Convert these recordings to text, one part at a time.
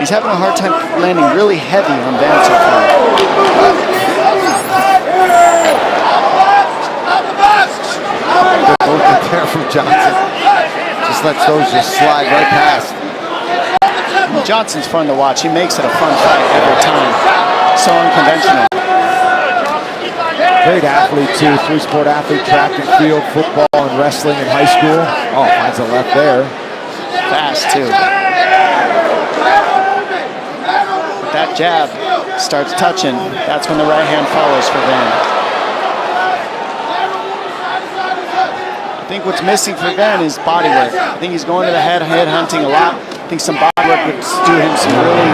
He's having a hard time landing really heavy on Van so far. Good movement there from Johnson. Just lets those just slide right past. Johnson's fun to watch. He makes it a fun fight every time. So unconventional. Great athlete too, three-sport athlete, track and field, football and wrestling in high school. Oh, finds a left there. Fast too. But that jab starts touching. That's when the right hand follows for Van. I think what's missing for Van is body work. I think he's going to the head hunting a lot. I think some body work would do him some really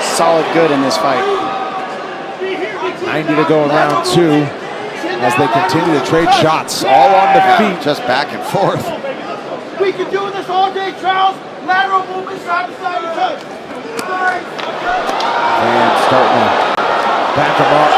solid good in this fight. 90 to go in round 2 as they continue to trade shots, all on the feet. Just back and forth. We can do this all day, Charles. Lateral movement, side to side to touch. And starting to back him up.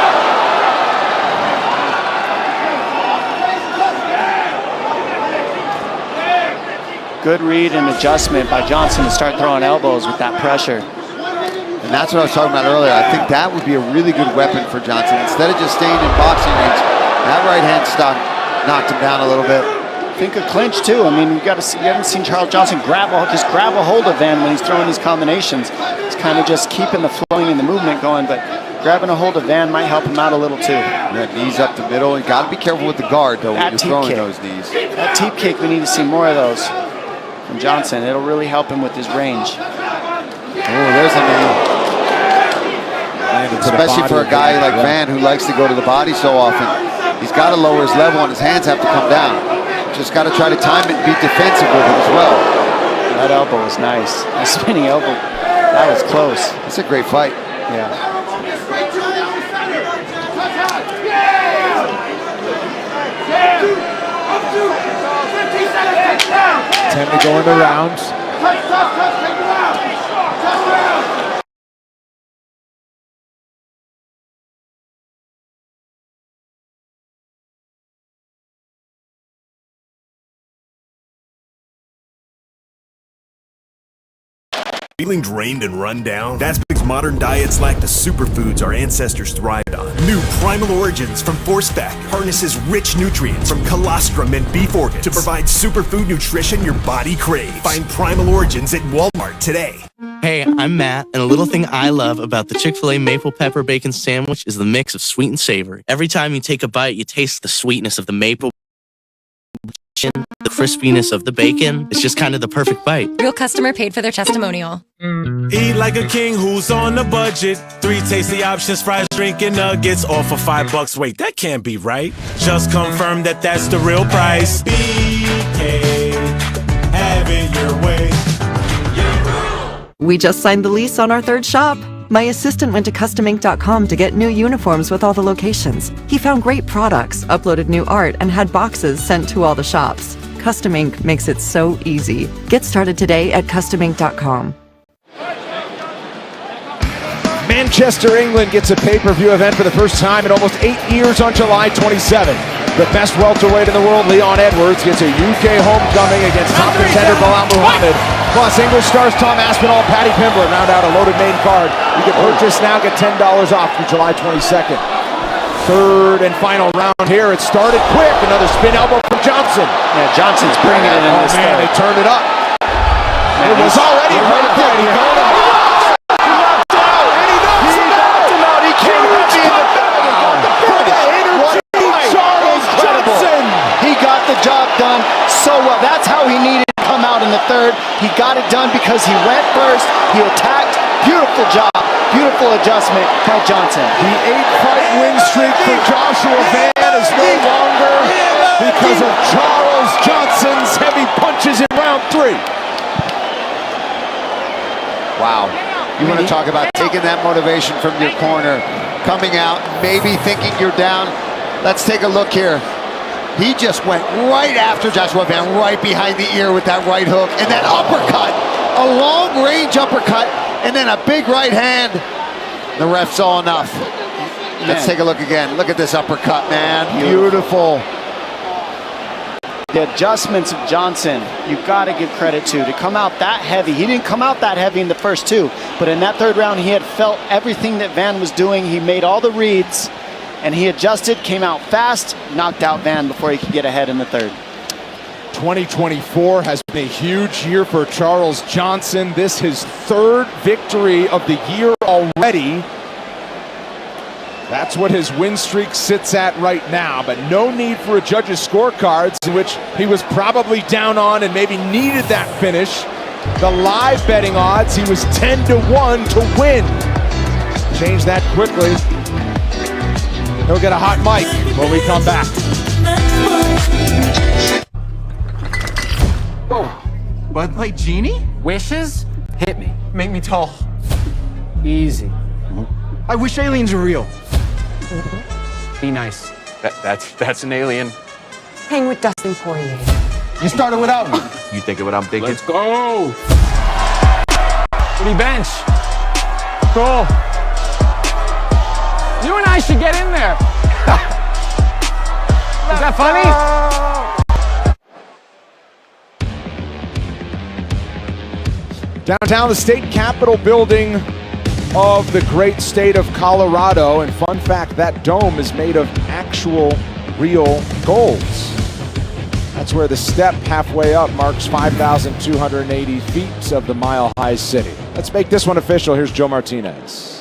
Good read and adjustment by Johnson to start throwing elbows with that pressure. And that's what I was talking about earlier. I think that would be a really good weapon for Johnson. Instead of just staying in boxing range, that right hand stock knocked him down a little bit. Think a clinch too. I mean, you haven't seen Charles Johnson grab a hold of Van when he's throwing these combinations. He's kind of just keeping the flowing and the movement going, but grabbing a hold of Van might help him out a little too. That knees up the middle. You got to be careful with the guard though when you're throwing those knees. That teep kick, we need to see more of those from Johnson. It'll really help him with his range. Oh, there's a knee. Especially for a guy like Van who likes to go to the body so often. He's got to lower his level and his hands have to come down. Just got to try to time it and be defensive with it as well. That elbow was nice. The spinning elbow, that was close. It's a great fight. Yeah. 10 to go in the rounds. Feeling drained and run down? That's because modern diets lack the superfoods our ancestors thrived on. New Primal Origins from ForceFact harnesses rich nutrients from colostrum and beef organs to provide superfood nutrition your body craves. Find Primal Origins at Walmart today. Hey, I'm Matt, and a little thing I love about the Chick-fil-A Maple Pepper Bacon Sandwich is the mix of sweet and savory. Every time you take a bite, you taste the sweetness of the maple, the crispiness of the bacon. It's just kind of the perfect bite. Real customer paid for their testimonial. Eat like a king who's on a budget. 3 tasty options, fries, drink, and nuggets, all for $5. Wait, that can't be right. Just confirm that that's the real price. BK, have it your way. We just signed the lease on our 3rd shop. My assistant went to customink.com to get new uniforms with all the locations. He found great products, uploaded new art, and had boxes sent to all the shops. Custom Ink makes it so easy. Get started today at customink.com. Manchester, England gets a pay-per-view event for the first time in almost 8 years on July 27. The best welterweight in the world, Leon Edwards, gets a UK homecoming against top contender Bilal Muhammad. Plus, English stars Tom Aspinall, Paddy Pimblett round out a loaded main card. You can purchase now, get $10 off through July 22nd. 3rd and final round here. It started quick. Another spin elbow from Johnson. Yeah, Johnson's bringing it in this man, third. they turned it up. It was already very quick. He knocked him out. And he knocks him out. He can't reach in the Charles Johnson. He got the job done so well. That's how he needed to come out in the 3rd. He got it done because he went first. He attacked. Beautiful job. Beautiful adjustment by Johnson. The 8-fight win streak for Joshua Van is no longer because of Charles Johnson's heavy punches in round 3. Wow. You want to talk about taking that motivation from your corner, coming out, maybe thinking you're down. Let's take a look here. He just went right after Joshua Van, right behind the ear with that right hook, and that uppercut, a long-range uppercut, and then a big right hand. The ref saw enough. Let's take a look again. Look at this uppercut, man. Beautiful. The adjustments of Johnson, you got to give credit to come out that heavy. He didn't come out that heavy in the first two, but in that third round, he had felt everything that Van was doing. He made all the reads, and he adjusted, came out fast, knocked out Van before he could get ahead in the third. 2024 has been a huge year for Charles Johnson. This his third victory of the year already. That's what his win streak sits at right now, but no need for a judge's scorecards, in which he was probably down on and maybe needed that finish. The live betting odds, he was 10-1 to win. Change that quickly. He'll get a hot mic when we come back. Whoa. Bud Light Genie? Wishes? Hit me. Make me tall. Easy. I wish aliens were real. Be nice. That's an alien. Hang with Dustin Poirier. You started without me. You thinking what I'm thinking? Let's go. Pretty bench. Cool. You and I should get in there. Is that funny? Downtown, the state capitol building of the great state of Colorado. And fun fact, that dome is made of actual real gold. That's where the step halfway up marks 5,280 feet of the mile-high city. Let's make this one official. Here's Joe Martinez.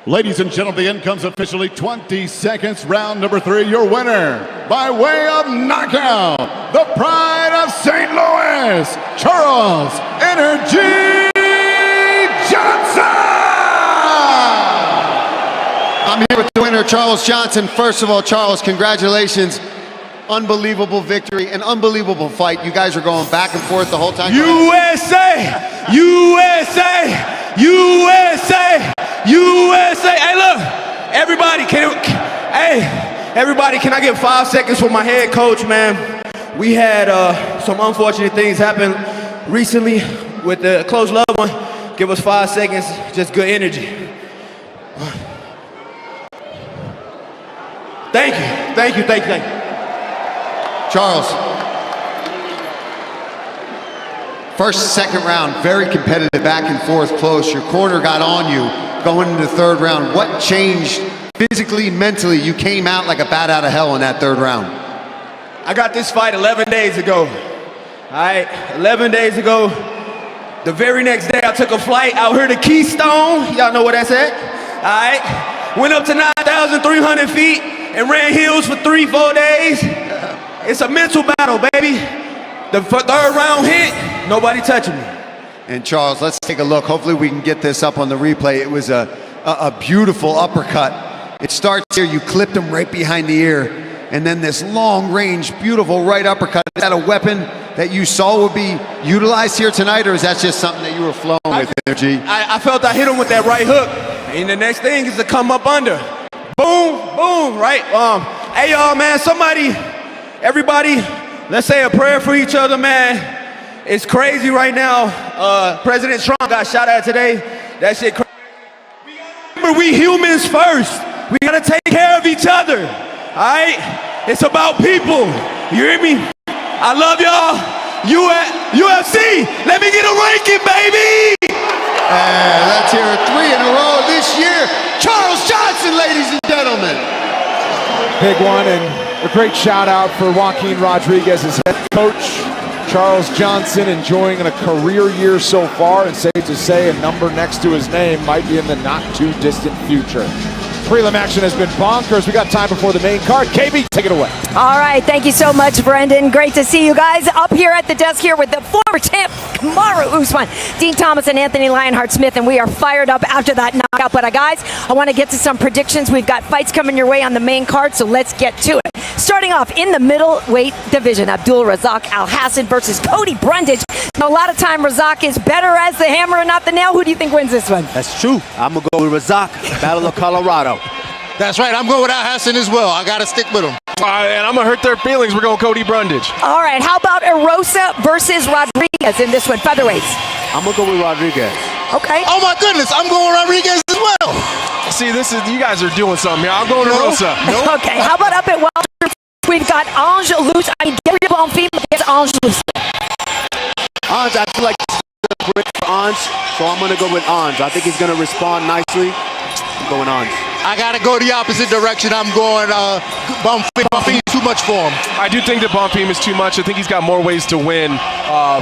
Ladies and gentlemen, the end comes officially 20 seconds, round number 3. Your winner, by way of knockout, the pride of St. Louis, Charles Energy Johnson! I'm here with the winner, Charles Johnson. First of all, Charles, congratulations. Unbelievable victory, an unbelievable fight. You guys are going back and forth the whole time. USA! USA! USA! USA! Hey, look, everybody, can I get 5 seconds for my head coach, man? We had some unfortunate things happen recently with the close loved one. Give us 5 seconds, just good energy. Thank you. Charles, first, second round, very competitive, back and forth, close. Your corner got on you going into the third round. What changed physically, mentally? You came out like a bat out of hell in that third round. I got this fight 11 days ago. All right, 11 days ago. The very next day, I took a flight out here to Keystone. Y'all know where that's at? All right, went up to 9,300 feet and ran hills for 3-4 days. It's a mental battle, baby. The third round hit, nobody touching me. And Charles, let's take a look. Hopefully we can get this up on the replay. It was a beautiful uppercut. It starts here, you clipped him right behind the ear, and then this long range, beautiful right uppercut. Is that a weapon that you saw would be utilized here tonight, or is that just something that you were flowing with, Energy? I felt I hit him with that right hook, and the next thing is to come up under. Boom, boom, right? Hey, y'all, man, everybody, let's say a prayer for each other, man. It's crazy right now. President Trump got shot at today. That shit crazy. Remember, we humans first. We gotta take care of each other, all right? It's about people, you hear me? I love y'all. UFC, let me get a ranking, baby! Let's hear it 3 in a row this year. Charles Johnson, ladies and gentlemen. Big one, and a great shout out for Joaquin Rodriguez's head coach. Charles Johnson enjoying a career year so far, and safe to say a number next to his name might be in the not too distant future. Prelim action has been bonkers. We got time before the main card. KB, take it away. All right, thank you so much, Brendan. Great to see you guys up here at the desk here with the former champ, Kamaru Usman, Dean Thomas, and Anthony Lionheart-Smith, and we are fired up after that knockout. But guys, I want to get to some predictions. We've got fights coming your way on the main card, so let's get to it. Starting off in the middleweight division, Abdul Razak Al-Hassan versus Cody Brundage. Now, a lot of time, Razak is better as the hammer and not the nail. Who do you think wins this one? That's true. I'm going to go with Razak, Battle of Colorado. That's right. I'm going with Al-Hassan as well. I got to stick with him. And I'm going to hurt their feelings. We're going Cody Brundage. All right. How about Erosa versus Rodriguez in this one, featherweights? I'm going to go with Rodriguez. Okay. Oh, my goodness. I'm going Rodriguez as well. See, you guys are doing something here. I'm going to Erosa. Nope. Okay. How about up at welterweight? We've got Ange Luce. I mean, Gabriel Bonfim against Ange Luce. Ange, I feel like it's a break for Ange, so I'm going to go with Ange. I think he's going to respond nicely. I'm going Ange. I got to go the opposite direction. I'm going Bonfim. Too much for him. I do think that Bonfim is too much. I think he's got more ways to win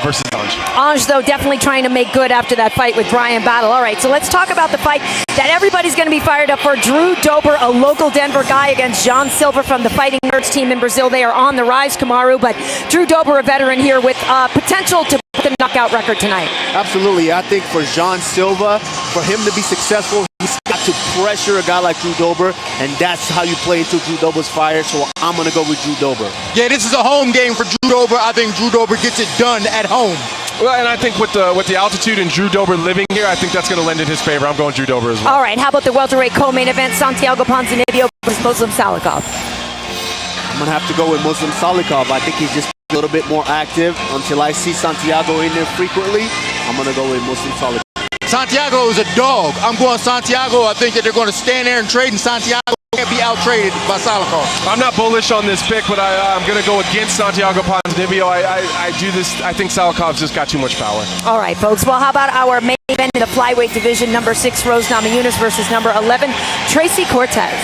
versus Ange. Ange, though, definitely trying to make good after that fight with Brian Battle. All right, so let's talk about the fight that everybody's going to be fired up for. Drew Dober, a local Denver guy, against John Silva from the Fighting Nerds team in Brazil. They are on the rise, Kamaru, but Drew Dober, a veteran here with potential to put the knockout record tonight. Absolutely. I think for John Silva, for him to be successful, he's got to pressure a guy like Drew Dober, and that's how you play into Drew Dober's fire, so I'm going to go with Drew Dober. Yeah, this is a home game for Drew Dober. I think Drew Dober gets it done at home. Well, and I think with the altitude and Drew Dober living here, I think that's going to lend in his favor. I'm going Drew Dober as well. All right, how about the welterweight co-main event, Santiago Ponzinibbio versus Muslim Salikov? I'm going to have to go with Muslim Salikov. I think he's just a little bit more active. Until I see Santiago in there frequently, I'm going to go with Muslim Salikov. Santiago is a dog. I'm going Santiago. I think that they're going to stand there and trade, and Santiago can't be out-traded by Salikov. I'm not bullish on this pick, but I'm going to go against Santiago Ponzinibbio. I do this. I think Salikov's just got too much power. All right, folks. Well, how about our main event in the flyweight division? Number 6, Rose Namajunas versus number 11, Tracy Cortez.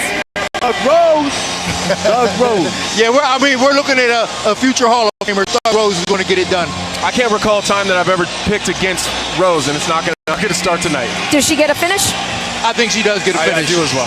Doug Rose. Doug Rose. Yeah, we're looking at a future Hall of Famer. Doug Rose is going to get it done. I can't recall a time that I've ever picked against Rose, and it's not going to start tonight. Does she get a finish? I think she does get a finish. I do as well.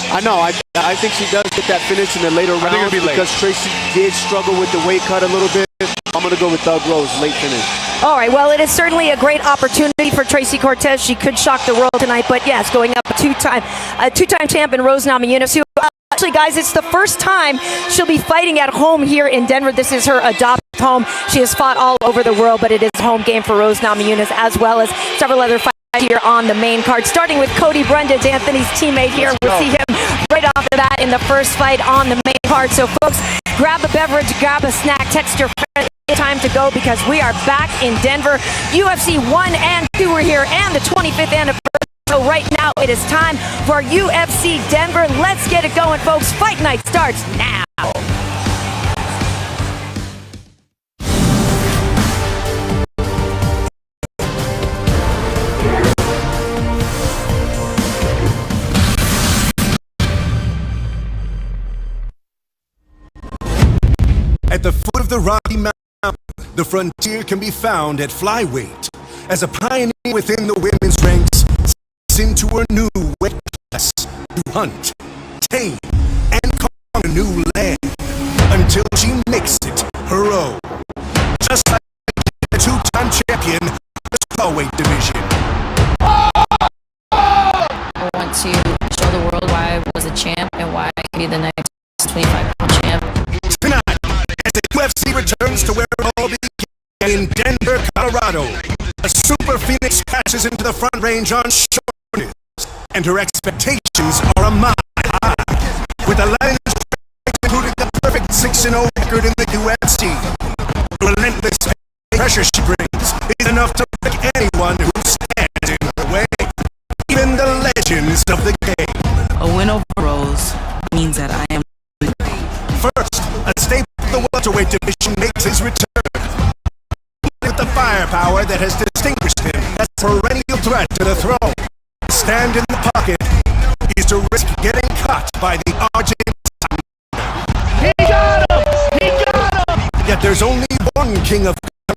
I know. I think she does get that finish in the later rounds. I think it'll be late. Because Tracy did struggle with the weight cut a little bit. I'm going to go with Doug Rose, late finish. All right, well, it is certainly a great opportunity for Tracy Cortez. She could shock the world tonight, but yes, going up a two-time champion, Rose Namajunas, who actually, guys, it's the first time she'll be fighting at home here in Denver. This is her adopted home. She has fought all over the world, but it is a home game for Rose Namajunas, as well as several other fights here on the main card, starting with Cody Brundage, Anthony's teammate here. We'll see him right off the bat in the first fight on the main card. So, folks, grab a beverage, grab a snack, text your friend. It's time to go because we are back in Denver. UFC 1 and 2 are here, and the 25th anniversary. So right now it is time for UFC Denver. Let's get it going, folks. Fight night starts now. At the foot of the Rocky Mountain, the frontier can be found at flyweight. As a pioneer within the women's ranks, into a new weight class to hunt, tame, and conquer a new land until she makes it her own. Just like the two-time champion of the flyweight division. I want to show the world why I was a champ and why I can be the next 25-pound champ. Tonight, as the UFC returns to where it all began in Denver, Colorado, a Super Phoenix passes into the front range on shoulders, and her expectations are a mile high. With 11 strikes, including the perfect 6-0 record in the UFC, the relentless pressure she brings is enough to break anyone who stands in her way, even the legends of the game. A win over Rose means that I am. First, a staple of the welterweight division makes his return. With the firepower that has distinguished him as a perennial threat to the throne, to stand in the pocket is to risk getting caught by the Argentine. He got him! He got him! Yet there's only one king of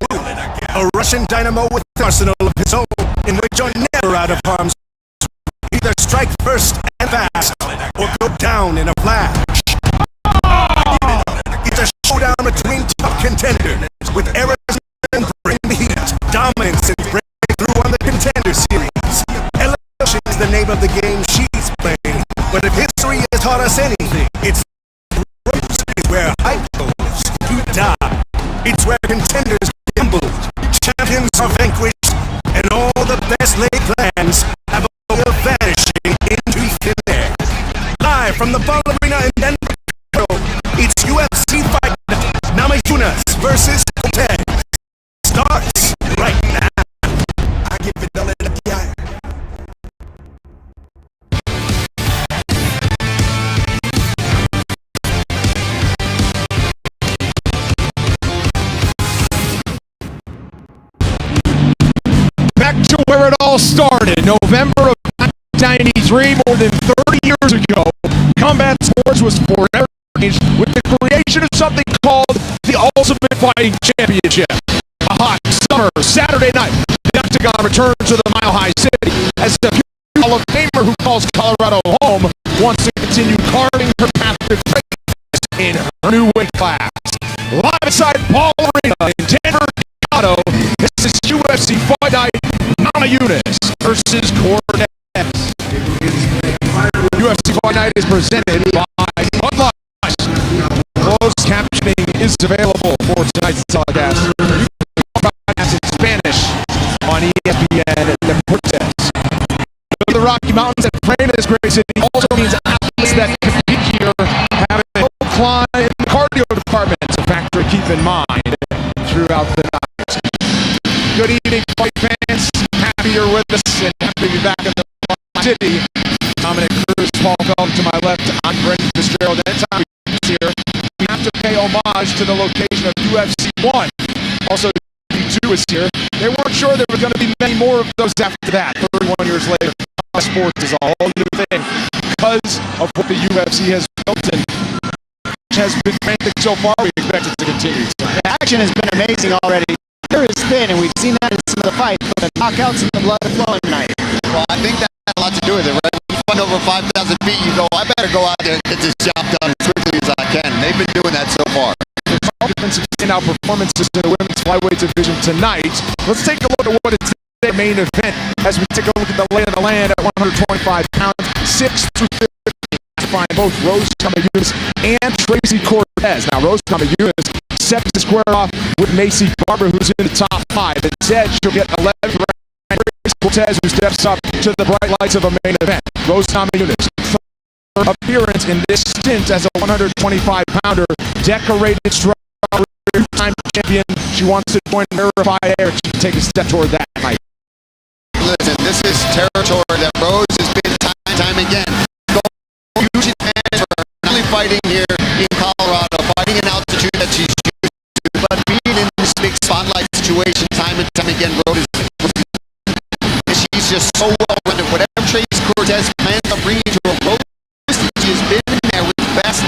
Kung Fu, a Russian dynamo with an arsenal of his own, in which you're never out of harm's way. Either strike first and fast, or go down in a flash. It's a showdown between top contenders, with errors and bring the heat, dominance and breakthrough on the Contender Series. Elevation is the name of the game she's playing, but if history has taught us anything, it's Rose is where hype goes to die. It's where contenders gamble, champions are vanquished, and all the best laid plans have a way of vanishing into thin air. Live from the Ball Arena in Denver, it's UFC Fight Night, Namajunas versus Cortez. Starts right now. I give it a little eye. started in November of 1993, more than 30 years ago. Combat sports was forever changed with the creation of something called the Ultimate Fighting Championship. A hot summer Saturday night, the Octagon returned to the Mile High City as the Hall of Famer who calls Colorado home wants to continue carving her path to greatness in her new weight class. Live inside Paul Arena in Denver, Colorado, this is UFC Fight Night, Mama Eunice versus Cortez. UFC Fight Night is presented by Bud Light. Closed captioning is available for tonight's telecast. You can broadcast in Spanish on ESPN Deportes. The Rocky Mountains that frame this great city also means athletes that compete here have a whole climb in the cardio department, a factor to keep in mind throughout the night. Good evening, fight fans. Happy you're with us and happy to be back in the city. Dominic Cruz, Paul Felton to my left. I'm Brendan Fitzgerald. Anytime we get here, we have to pay homage to the location of UFC 1. Also, 2 is here. They weren't sure there were going to be many more of those after that. 31 years later, sports is a whole new thing because of what the UFC has built and has been fantastic so far. We expect it to continue. The action has been amazing already. There has been, and we've seen that in some of the fights, the knockouts and the blood flowing tonight. Well, I think that has a lot to do with it, right? When you fight over 5,000 feet, you go, I better go out there and get this job done as quickly as I can. They've been doing that so far. Defensive standout performances in the women's flyweight division tonight. Let's take a look at what it's the main event as we take a look at the lay of the land at 125 pounds, 6 through 50. Find both Rose Namajunas and Tracy Cortez. Now, Rose Namajunas sets to square off with Macy Barber, who's in the top 5. Instead, she'll get 11 rounds. Tracy Cortez, who steps up to the bright lights of a main event. Rose Namajunas, third appearance in this stint as a 125-pounder, decorated time champion. She wants to join Verify Air. She can take a step toward that night. Listen, this is territory that Rose has been time and time again. Huge advantage for her, not only fighting here in Colorado, fighting in altitude that she's used to, but being in this big spotlight situation time and time again. Rose is she's just so well-rounded. Whatever Tracy Cortez plans on bringing to her, Rose, she has been in there with the best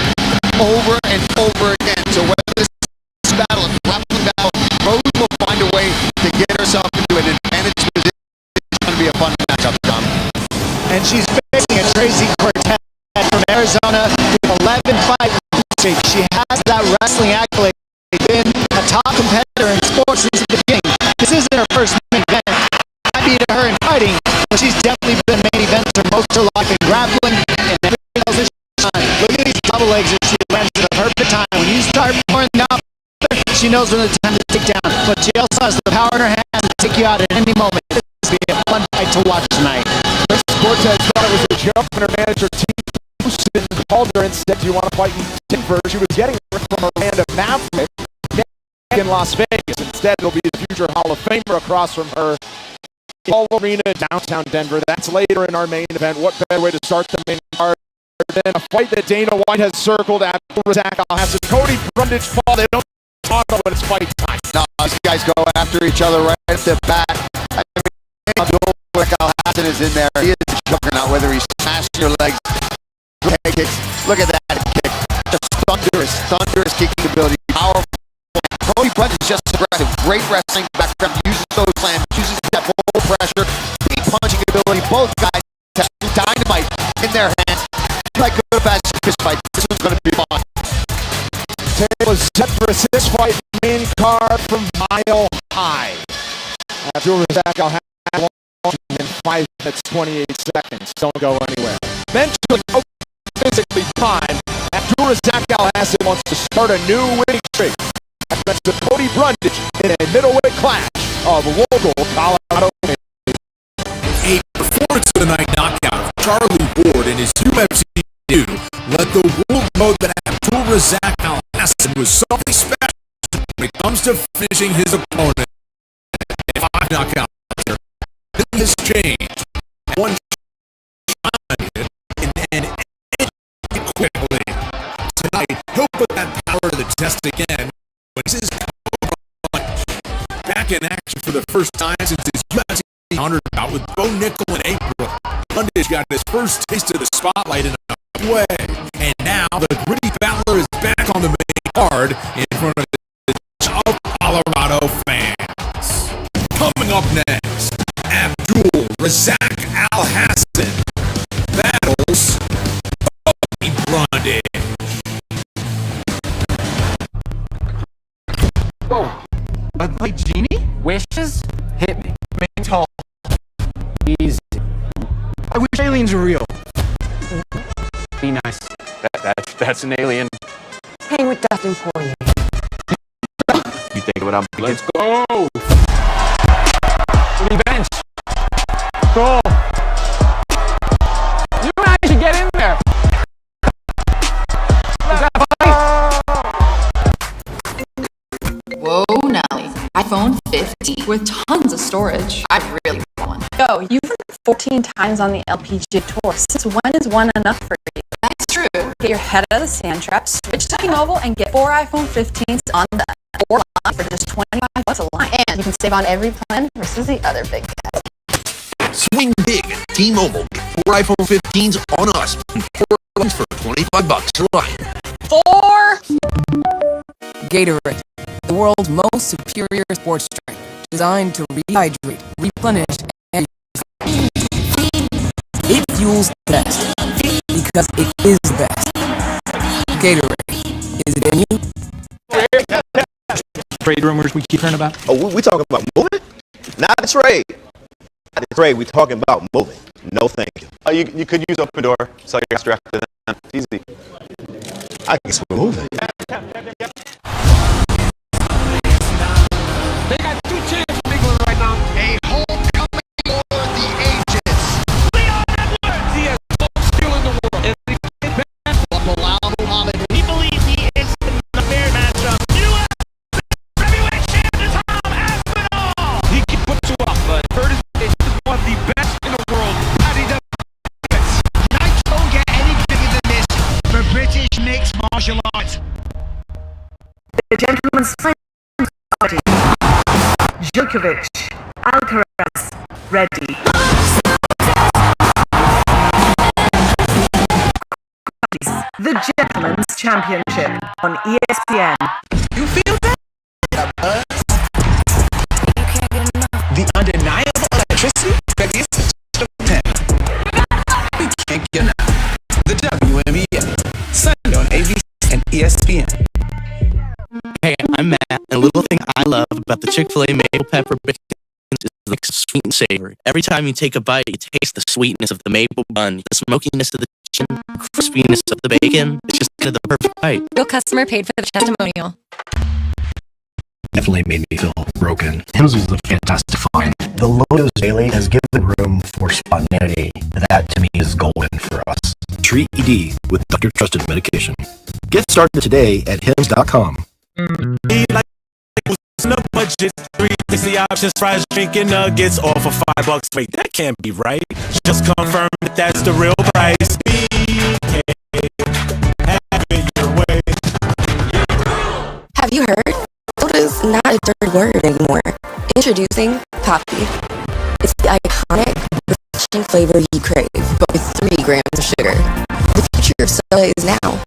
over and over again. So whether this battle, a grappling battle, Rose will find a way to get herself into an advantage position. It's going to be a fun matchup, Tom. And she's facing a Tracy Cortez from Arizona with 11 fights. She has that wrestling accolade. Been a top competitor in sports since the beginning. This isn't her first main event. I beat her in fighting, but she's definitely been a main event for most of her life in grappling and everything else that she's done. Look at these double legs that she lands at a perfect time. When you start pouring down, she knows when it's time to take down. But she also has the power in her hands to take you out at any moment. This will be a fun fight to watch tonight. Cortez thought it was a joke when her manager, Team Houston, called her and said, do you want to fight in Denver? She was getting her from Orlando Maverick in Las Vegas. Instead, it'll be the future Hall of Famer across from her. Paul Arena, downtown Denver. That's later in our main event. What better way to start the main card than a fight that Dana White has circled at Razak Al-Hassan. Cody Brundage, Paul, they don't talk about when it's fight time. No, these guys go after each other right at the back. I mean, Al-Hassan is in there. He is a juggernaut, whether he's smashing your legs, head kicks. Look at that kick. Just thunderous kicking ability. Powerful. Cody Brundage is just aggressive. Great wrestling background. Uses those slams. Uses that full pressure. Big punching ability. Both guys have dynamite in their hands. Like a fast fist fight. This one's going to be fun. Table is set for a 6-fight main card from Mile High. After Razak Al-Hassan in 5 minutes 28 seconds. Don't go anywhere. Mentally, physically primed. Razak Al-Hassan wants to start a new winning streak. That's the Cody Brundage in a middleweight clash of local Colorado. A performance of the night knockout of Charlie Ward in his UFC debut let the world know that Razak Al-Hassan was something special when it comes to finishing his opponent. A 5 knockout. This has changed. One shot and quickly. Tonight, he'll put that power to the test again. When his back in action for the first time since his UFC honored bout with Bo Nickel in April. Brundage got his first taste of the spotlight in a big way. And now the gritty battler is back on the main card in front of the Colorado fans. Coming up next, Abdul Razak Al Hassan battles Bobby Brundage. Whoa. Bud Light Genie? Wishes? Hit me. Make me tall. Easy. I wish aliens were real. Be nice. That's an alien. Hang with Dustin Poirier. You think what I'm thinking? Let's go! Revenge! Go! You and I should get in there! Is that funny? Whoa, Nelly. iPhone 15 with tons of storage. I really want one. Go, you've run 14 times on the LPG tour. Since when is one enough for you? That's true. Get your head out of the sand trap, switch to T-Mobile, and get 4 iPhone 15s on the 4 line for just $25 a line. And you can save on every plan versus the other big guys. Swing big at T-Mobile. Get 4 iPhone 15s on us and 4 lines for $25 a line. 4! Gatorade, the world's most superior sports drink, designed to rehydrate, replenish, and it fuels the best, because it is the best. Gatorade, is it in you? Trade rumors we keep hearing about? Oh, we talking about moving? Not a trade. Not a trade. We talking about moving. No, thank you. You could use open door, so you got drafted. Easy. I guess we're moving. They got 2 champs in England right now. A homecoming for the ages. Leon Edwards! He has no skill in the world. And he's Bilal Muhammad. he believes he is in the fair matchup. UFC heavyweight champion Tom Aspinall! He can put you up, but Curtis is one of the best in the world. How he does Knights don't get any bigger than this for British mixed martial arts. The gentleman's society. Djokovic, Alcaraz, ready. The Gentleman's Championship on ESPN. You feel that? the undeniable electricity that is system 10. We can't get enough. The WNBA. Sunday on ABC and ESPN. Hey, I'm Matt, and a little thing I love about the Chick-fil-A maple pepper bacon is the mix of sweet and savory. Every time you take a bite, you taste the sweetness of the maple bun, the smokiness of the chicken, the crispiness of the bacon. It's just kind of the perfect bite. Real customer paid for the testimonial. Definitely made me feel broken. Hims was a fantastic find. The low-dose daily has given room for spontaneity. That, to me, is golden for us. Treat ED with doctor-trusted medication. Get started today at hims.com. Like no budget, 3 tasty options, fries, drinking nuggets, all for $5. Wait, that can't be right. Just confirm that that's the real price. BK, have it your way. Have you heard? Soda is not a dirty word anymore. Introducing Poppy. It's the iconic, refreshing flavor you crave, but with 3 grams of sugar. The future of soda is now.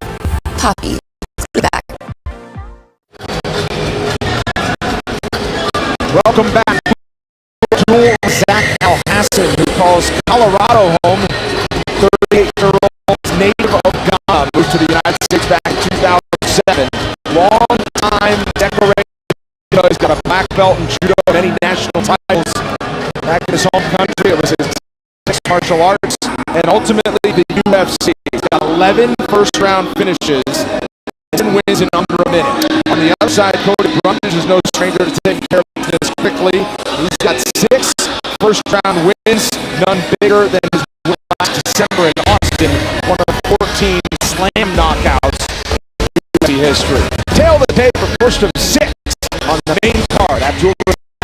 Poppy. Let's get back. Welcome back. Zach Al Hassan, who calls Colorado home. 38-year-old native of Ghana, moved to the United States back in 2007. Long-time decorated. He's got a black belt in judo and many national titles. Back in his home country, it was his mixed martial arts, and ultimately the UFC. He's got 11 first-round finishes. 10 wins in under a minute. On the other side, Cody Brundage is no stranger to taking care of business quickly. He's got 6 first-round wins, none bigger than his win last December in Austin, one of 14 slam knockouts in UFC history. Tail of the tape for first of 6 on the main card. Abdul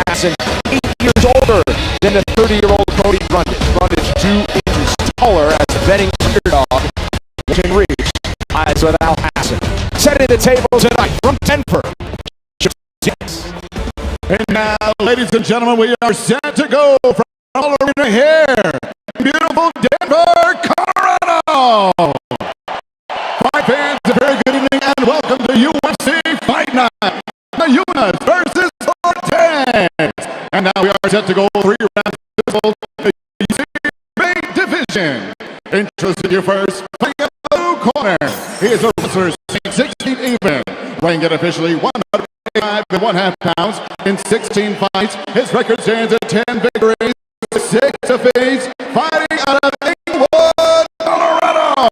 Hassan, 8 years older than the 30-year-old Cody Brundage. Brundage 2 inches taller as a betting underdog within reach. Eyes with Al Hassan. Setting the table tonight from Denver. And now, ladies and gentlemen, we are set to go from here, beautiful Denver, Colorado. Fight fans, a very good evening and welcome to UFC Fight Night. Mayunas versus Ortiz. And now we are set to go 3 rounds of the UFC main division. Introducing you first, fighting in the blue corner. He is a wrestler, 16 even, weighing in officially 185 and 1/2 pounds in 16 fights. His record stands at 10 victories, 6 defeats, fighting out of Inglewood, Colorado.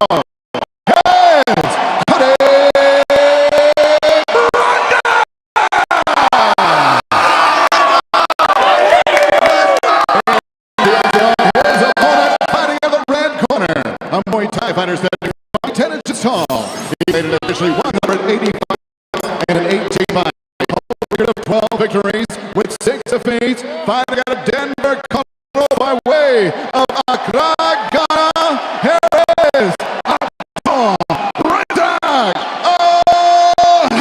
Muay Thai fighter standing 10 inches tall. He made it officially 185 and an 18 fight. Record of 12 victories with 6 defeats. Fighting out of Denver, Colorado by way of Accra, Ghana. Here is Abdul Razak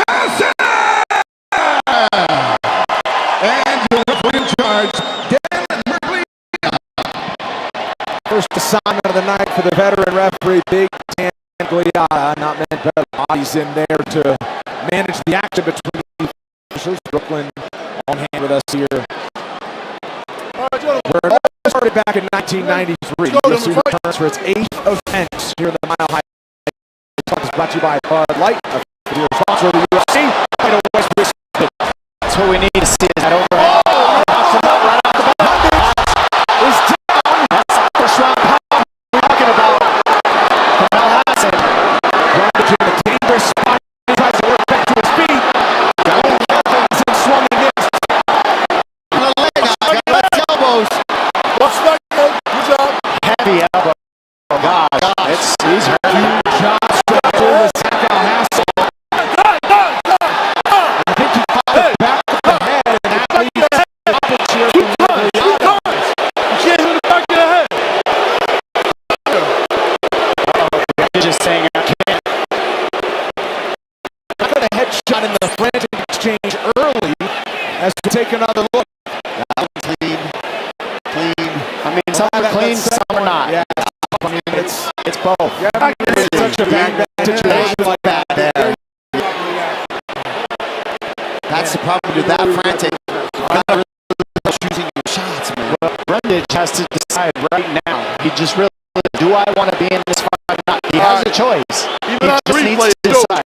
Hassan. And your referee in charge, First assignment of the night for the veteran referee, Big Dan Gliata. Not many better bodies in there to manage the action between the officials. Brooklyn on hand with us here. Where it all started back in 1993. UFC returns for its 8th event here in the Mile High. Talk is brought to you by Bud Light, a sponsor of the UFC. That's what we need to see is that overhead. Heavy elbow. Oh gosh, he's hurt. Huge shot straight to Razak Hassan. I think he caught the back of the head, and that leads up and cheer from Gliata. You can't hit the back of the head. You're just saying I can't. I got a headshot in the frantic exchange early as we take another look. Clean. I mean, some are clean, some are not. Yeah. I mean, it's both. Yeah, it's such a bad situation like that. That's the problem with that frantic. Not really choosing your shots, man. Well, Brundage has to decide right now. He just really, do I want to be in this fight or not? He has a choice. Even on three plays,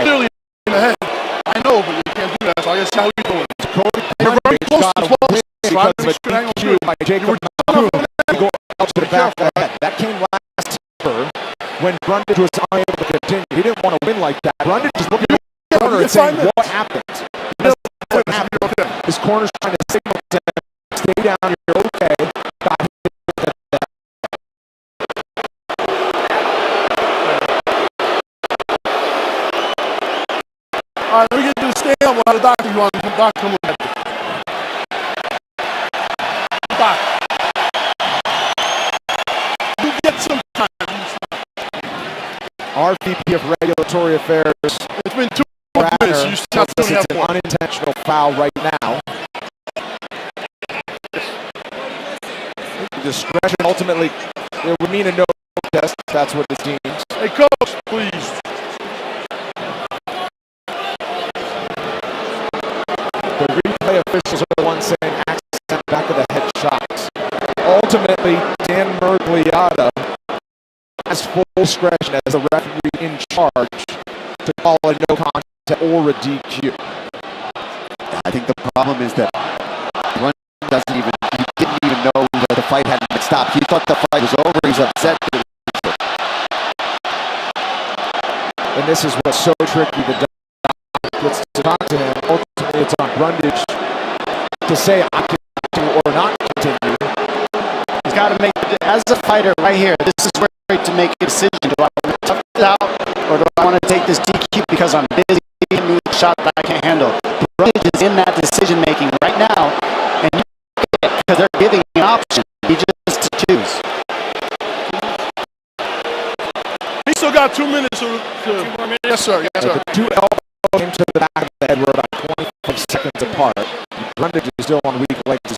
clearly in the head. I know, but you can't do that, so I guess how we doing. You're very close to 12. Because of a DQ by Jacob Malkoun. Go out to the back of the head. That came last September when Brundage was unable to continue. He didn't want to win like that. Brundage is looking at the corner and saying, what happened? What happened? His corner's trying to signal to him, stay down, you're okay. Got hit with that. All right, let me get to the stand while the doctor wants to come look at it. You get some time. Our VP of Regulatory Affairs. It's been 2 minutes. You still it's an unintentional foul right now. Discretion ultimately it would mean a no test. That's what it seems. Hey, coach, please. The replay officials are the ones saying accent back of the head shots. Ultimately, Dan Gliata has full discretion as the referee in charge to call a no contest or a DQ. I think the problem is that Brundage he didn't even know that the fight hadn't been stopped. He thought the fight was over. He's upset. And this is what's so tricky. The doctor puts it onto him. Ultimately, it's on Brundage to say I continue or not continue. He's got to make, as a fighter right here, this is where to make a decision. Do I want to tough it out or do I want to take this DQ because I'm busy and a shot that I can't handle? Brundage is in that decision making right now, and you get it because they're giving an option. He just has to choose. He still got 2 minutes to yes, sir. Yes, sir. The two elbows came to the back of the head. We're about 25 seconds apart. Brundage is still on weak legs.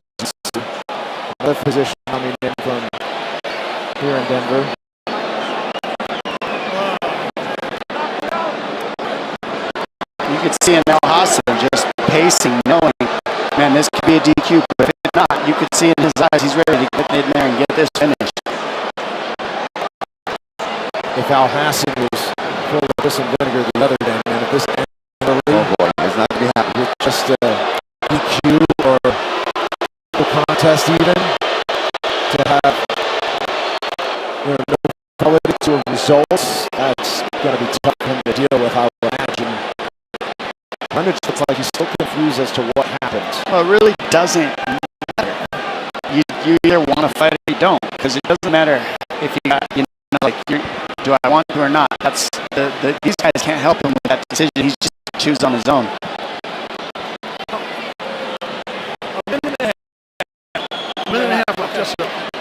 Another position coming in from Denver. You could see in Hassan just pacing, knowing, man, this could be a DQ, but if not, you could see in his eyes he's ready to get in there and get this finished. If Hassan was full of piss and vinegar the other day, man, if this end early, Oh boy, it's not going to be happening. with just a DQ or no contest even, to have no validity to results, that's going to be tough for him to deal with, I would imagine. Brendan looks like he's still confused as to what happened. Well, it really doesn't matter. You either want to fight or you don't, because it doesn't matter if you got, like, do I want to or not. That's these guys can't help him with that decision. He's just choose on his own.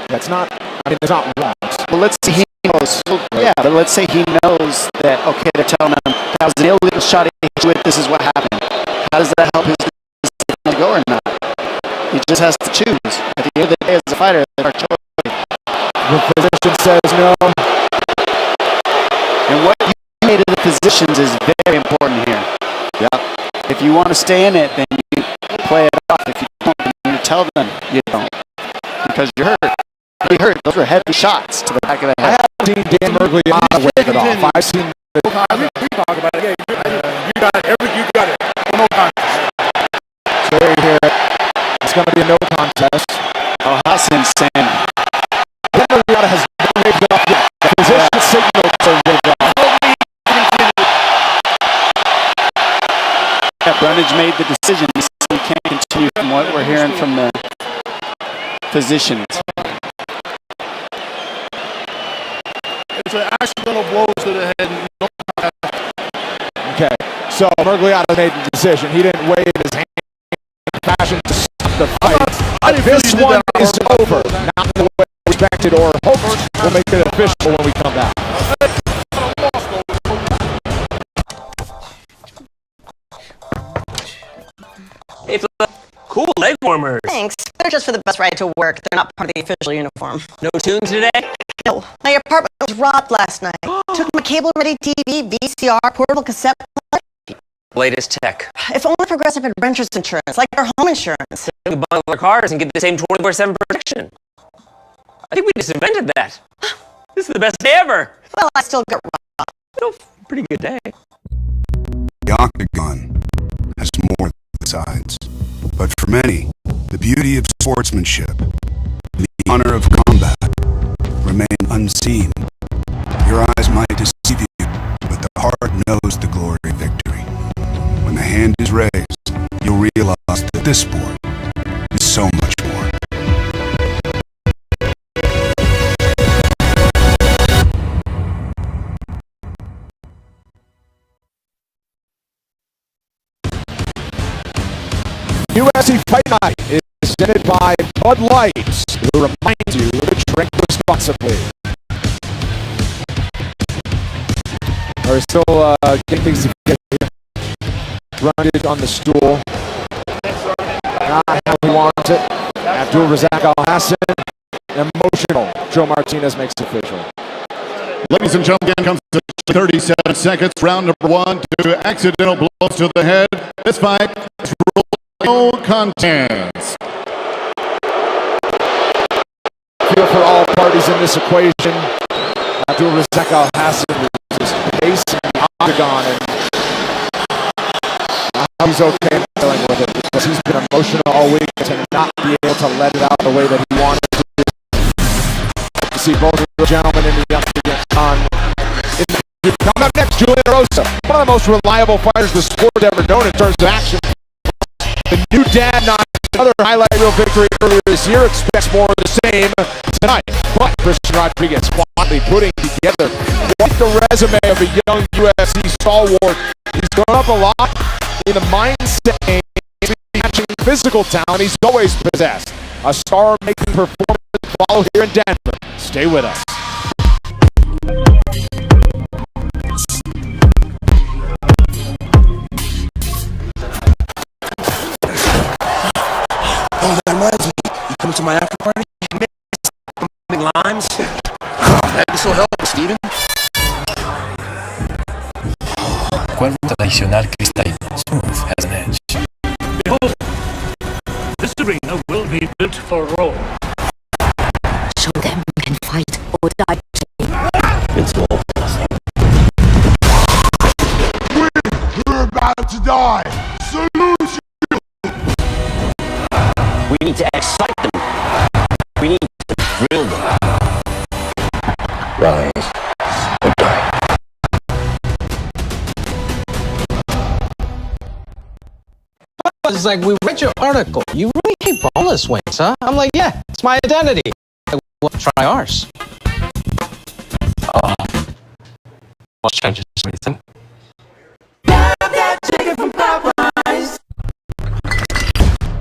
That's not, I mean, it's not wrong. Well, let's say he knows. Yeah, but let's say he knows that, okay, they're telling him that was an illegal shot he hit you with, this is what happened. How does that help his decision to go or not? He just has to choose. At the end of the day, as a fighter, it's our choice. The physician says no. And what you made of the physicians is very important here. Yeah. If you want to stay in it, then you play it off. If you don't, then you tell them you don't. Because you're hurt. You're hurt. Those were heavy shots to the back of the head. I haven't seen Dan Mergliata wave it off. I've seen We talk about it. Yeah, you got it. You got it. No contest. So there you hear it. It's going to be a no contest. Oh, Hassan's saying. Dan Mergliata has not waved it off yet. The physician signals are waved off. Yeah, Brundage made the decision. We can't continue from what we're hearing from the physicians. It's an accidental blow to the head. Okay, so Mergliata made the decision. He didn't wave his hand in fashion to stop the fight. This one is over. Not the way expected or hoped. We'll make it official when we come back. Hey, cool leg warmers. Thanks. They're just for the bus ride to work. They're not part of the official uniform. No tunes today? No. My apartment was robbed last night. Took my cable-ready TV, VCR, portable cassette player. Latest tech. If only Progressive had renter's insurance, like their home insurance. We could bundle our cars and get the same 24/7 protection. I think we just invented that. This is the best day ever. Well, I still get robbed. Pretty good day. The octagon has more sides, but for many, the beauty of sportsmanship, the honor of combat, remain unseen. Your eyes might deceive you, but the heart knows the glory of victory. When the hand is raised, you'll realize that this sport is so much more. UFC Fight Night is presented by Bud Light, who reminds you to drink responsibly. We're still getting things together here. Brundage on the stool. Not how he wants it. Abdul Razak Al Hassan. Emotional. Joe Martinez makes it official. Ladies and gentlemen, comes to 37 seconds. Round number 1 to accidental blows to the head. This fight is no contest. Feel for all parties in this equation. Abdul Razak Al Hassan is just pacing the octagon, and he's okay dealing with it because he's been emotional all week to not be able to let it out the way that he wanted to. You see both of the gentlemen in the octagon. Coming up next, Julian Rosa, one of the most reliable fighters the sport's ever known in terms of action. The new dad notched another highlight reel victory earlier this year. Expects more of the same tonight. But Christian Rodriguez quietly putting together quite the resume of a young UFC stalwart. He's grown up a lot in the mindset and matching physical talent he's always possessed. A star-making performance to follow here in Denver. Stay with us. Oh, that reminds me. You coming to my after party? Limes? tradicional cristalino, smooth as an edge. Behold, this arena will be built for Rome. Show them you can fight or die. It's all possible. We're about to die. Solution. We need to excite them. We need to thrill them. Rise or die. It's like, we read your article. You really hate boneless wings, huh? I'm like, yeah, it's my identity. I want to try ours. Oh. What changes everything?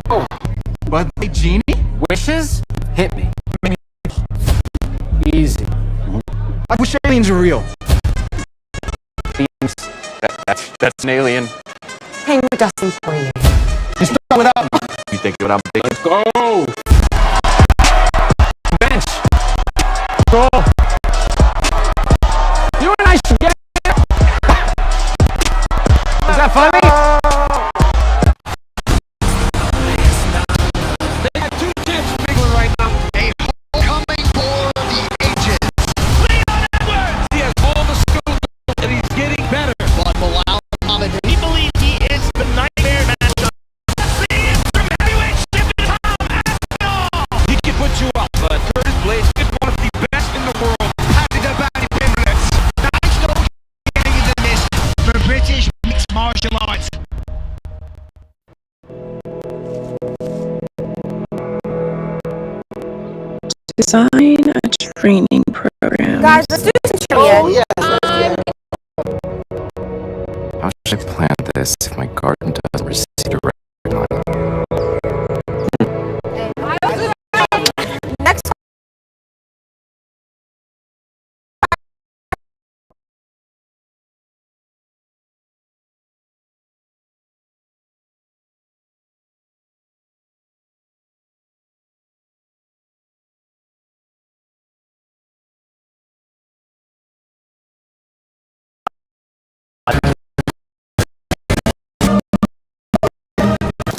Oh, but hey, Genie? Wishes? Hit me. Easy. I wish aliens were real. That's an alien. Hang with Dustin for you. It's not without me. You think what I'm thinking? Let's go. Bench. Go. You and I should get. Is that funny? They got two kids bigger right now. A homecoming for the ages. Leon Edwards! He has all the skills and he's getting better. But Bilal Muhammad, He believes he is the nightmare matchup. He can put you up, but Curtis Blades is one of the best in the world. Happy the body pinless. Nice no getting than this for British mixed martial arts. Design a training program. Guys, let's do some trivia. Oh, yes, How should I plant this if my garden doesn't receive direct sunlight? Next.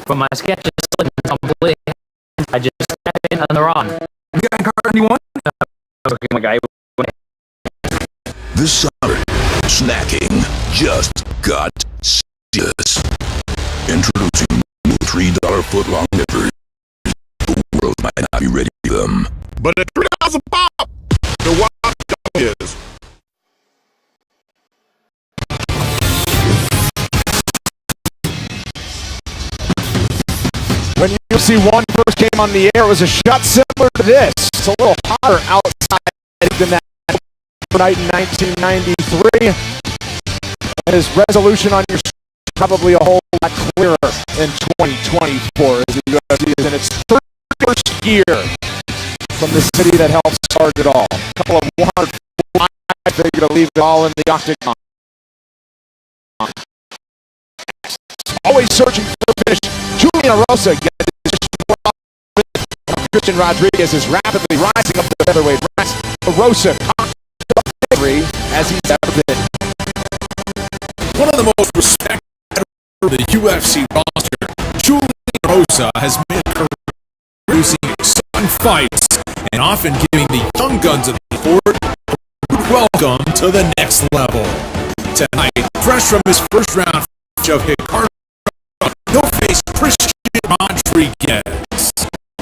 When my sketch is complete, I just step in and they're on. You got a card anyone? Okay, my guy. This summer, snacking just got serious. Introducing new $3 foot-long nippers. The world might not be ready for them. But at $3 a pop, the wild is. When UFC 1 first came on the air, it was a shot similar to this. It's a little hotter outside than that night in 1993. And his resolution on your screen is probably a whole lot clearer in 2024 as the UFC is in its 31st year from the city that helped start it all. A couple of 105 figure to leave it all in the octagon. Always searching for a finish. Julian Rosa gets his Christian Rodriguez is rapidly rising up the featherweight ranks. Rosa victory as he's ever been. One of the most respected for the UFC roster, Julian Rosa has made a career producing exciting fights and often giving the young guns of the sport a good welcome to the next level. Tonight, fresh from his first round of Hikaru, he'll face Christian Rodriguez.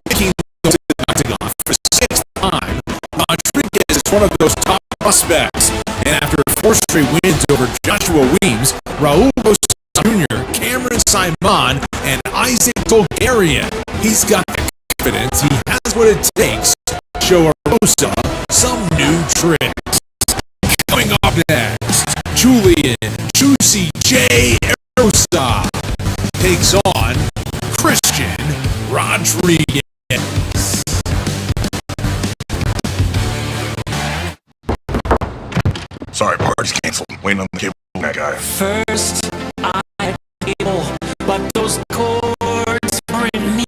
Making the octagon for the 6th time, Rodriguez is one of those top prospects, and after 4 straight wins over Joshua Weems, Raul Rosas Jr., Cameron Simon, and Isaac Bulgarian, he's got the confidence he has what it takes to show Rosa some new tricks. Coming up next, Julian Juicy J. Rosa takes on Christian Rodriguez. Sorry, party's canceled. Waiting on the cable that guy. First, I had cable, but those chords were in me.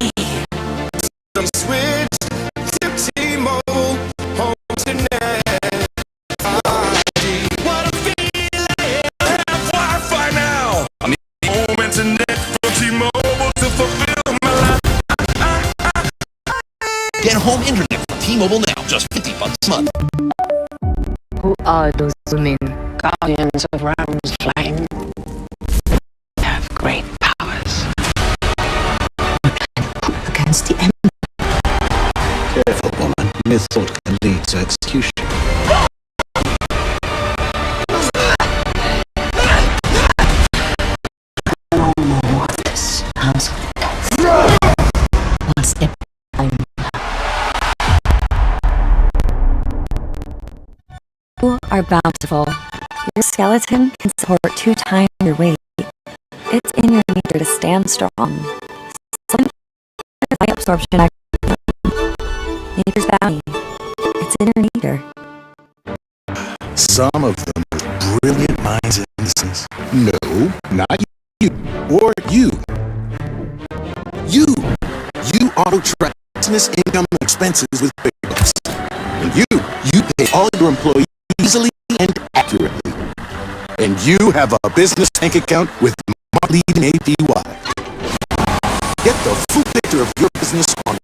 Some switch to T-Mobile, home internet. What a feeling! Have Wi-Fi now. Get home internet from T-Mobile now, just $50 a month. Who are those women? Guardians of Realms Flame. They have great powers. Against the Emperor. Careful, woman. Methought can lead to execution. No more of this house of death. One step at a time. You are bountiful. Your skeleton can support 2 times your weight. It's in your nature to stand strong. Some light absorption nature's bounty. It's in your nature. Some of them are brilliant minds and innocence. No, not you. Or you. You auto-track business income and expenses with QuickBooks. And you pay all your employees easily and accurately. And you have a business bank account with market-leading APY. Get the full picture of your business on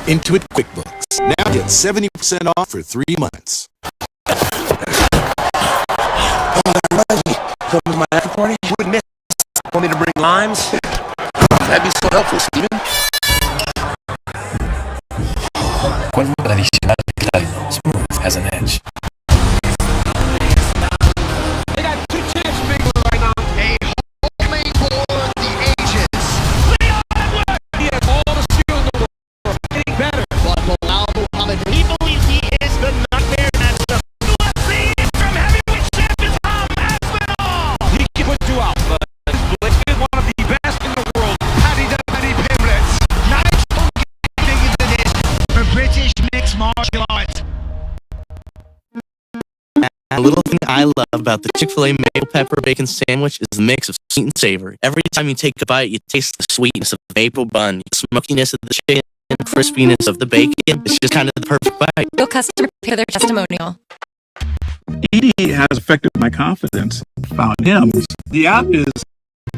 Intuit QuickBooks. Now get 70% off for 3 months. Come to my after party? Wouldn't miss. Want me to bring limes? That'd be so helpful, Steven. Cuervo tradicional cálido, smooth as an edge. They got 2 champs big right now. A homemade for the ages. Leon Edwards! He has all the skill in the world. Getting better. But Bilal Muhammad, he believes he is the nightmare matchup. UFC from heavyweight champion Tom Aspinall. He can put you out, but Blake is one of the best in the world. Paddy the Paddy Pimblets. Not getting into this for British mixed martial arts. A little thing I love about the Chick-fil-A maple pepper bacon sandwich is the mix of sweet and savory. Every time you take a bite, you taste the sweetness of the maple bun, the smokiness of the chicken, the crispiness of the bacon. It's just kind of the perfect bite. Go customer prepare their testimonial. ED has affected my confidence. Found him. The app is,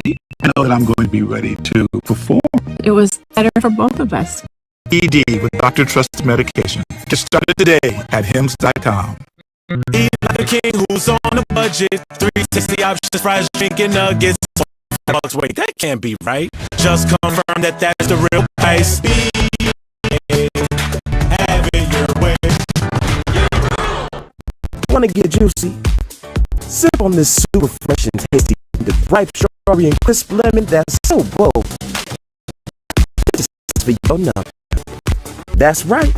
I know that I'm going to be ready to perform. It was better for both of us. ED with Dr. Trusted Medication. Get started today at hims.com. Eat like a king who's on a budget. 3 tasty options, fries, drinking nuggets. $5. Wait, that can't be right. Just confirm that that's the real price. Have it your way. Want to get juicy? Sip on this super fresh and tasty, the ripe strawberry and crisp lemon that's so bold. This is for your nut. That's right.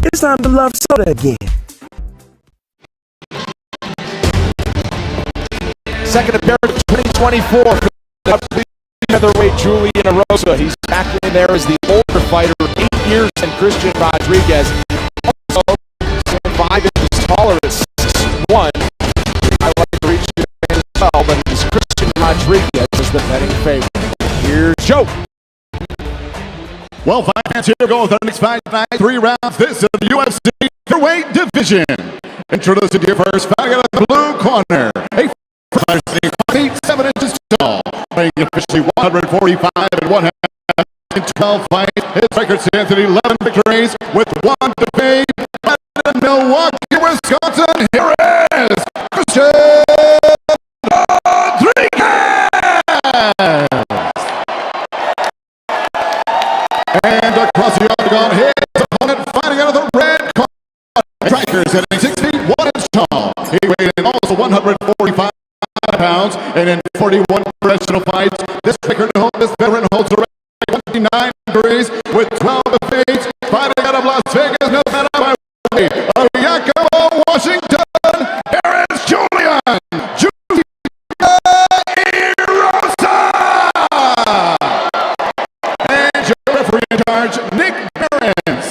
It's time to love soda again. Second appearance 2024 for the featherweight Julian Erosa. He's back in there as the older fighter, 8 years than Christian Rodriguez. Also, 5 inches taller at 6'1". I like to reach the man as well, but it's Christian Rodriguez is the betting favorite. Here's Joe. Well, fans, here we go with our next fight tonight. 3 rounds. This is the UFC featherweight division. Introducing to you first, fighting out of the blue corner. A fighter sitting 7 inches tall, weighing officially 145 and 1/2 in 12 fights. His record stands at 11 victories with 1 defeat. In Milwaukee, Wisconsin, here is Christian Rodriguez. And across the octagon, his opponent fighting out of the red corner. Strikers at 6 feet 1 inch tall. He weighed in also 145 pounds, and in 41 professional fights, this veteran holds a record 29 victories with 12 defeats. Fighting out of Las Vegas, Nevada, by way of Yakima, Washington, here is Julian Erosa. And your referee in charge, Nick Barons.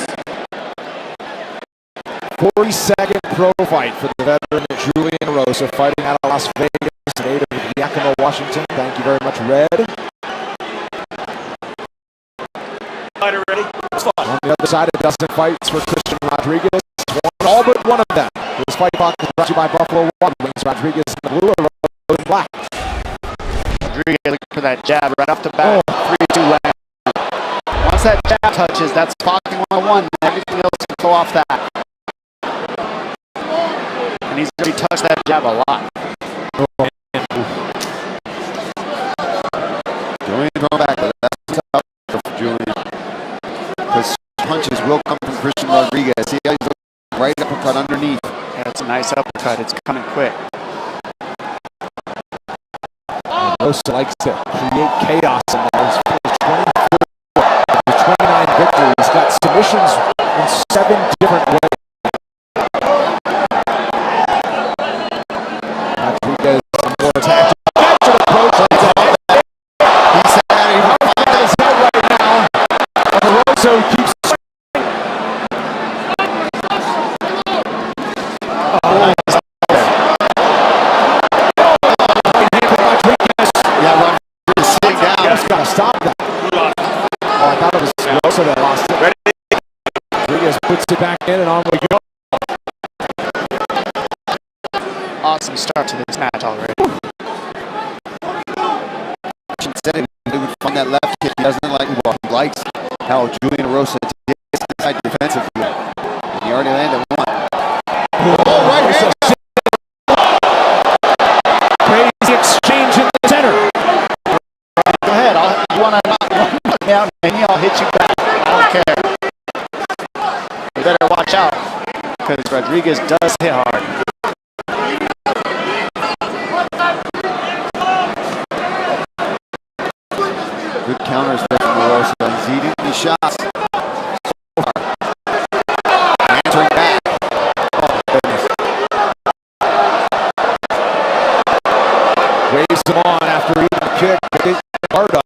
42nd pro fight for the veteran Julian Erosa, fighting out of Las Vegas, native of Yakima, Washington. Thank you very much, Red. Fighter ready? On the other side, a dozen fights for Christian Rodriguez. Won all but one of them. This fight box is brought to you by Buffalo Water Wings. Rodriguez in the blue and Erosa in black. Rodriguez looking for that jab right off the bat. 3-2 left. Once that jab touches. That's boxing 101. Everything else can go off that. And he's already touched that jab a lot. Julian going back, but that's tough for Julian. Because punches will come from Christian Rodriguez. See how he's going right uppercut underneath. Yeah, it's a nice uppercut. It's coming quick. Rosa likes to create chaos in there. He's finished 24 of his 29 victories. He's got submissions in 7 different ways. Rodriguez more attack. Approach. He's had it. His head right now. And Rosa keeps. Gotta stop that. Oh, I thought it was Rosa that lost it. Rodriguez puts it back in and on we go. Awesome start to this match already. Said he would find that left kick. He doesn't like it. Well, he likes how Julian Rosa gets inside defensively. And he already landed one. Oh, right hand. Crazy exchange in the center. Go ahead. You want to knock me out, and I'll hit you back. I don't care. You better watch out, because Rodriguez does hit hard. Good counters there from Rosa. He's eating these shots. Answering back. Oh, goodness. Waves him on after eating the kick. Get his guard up.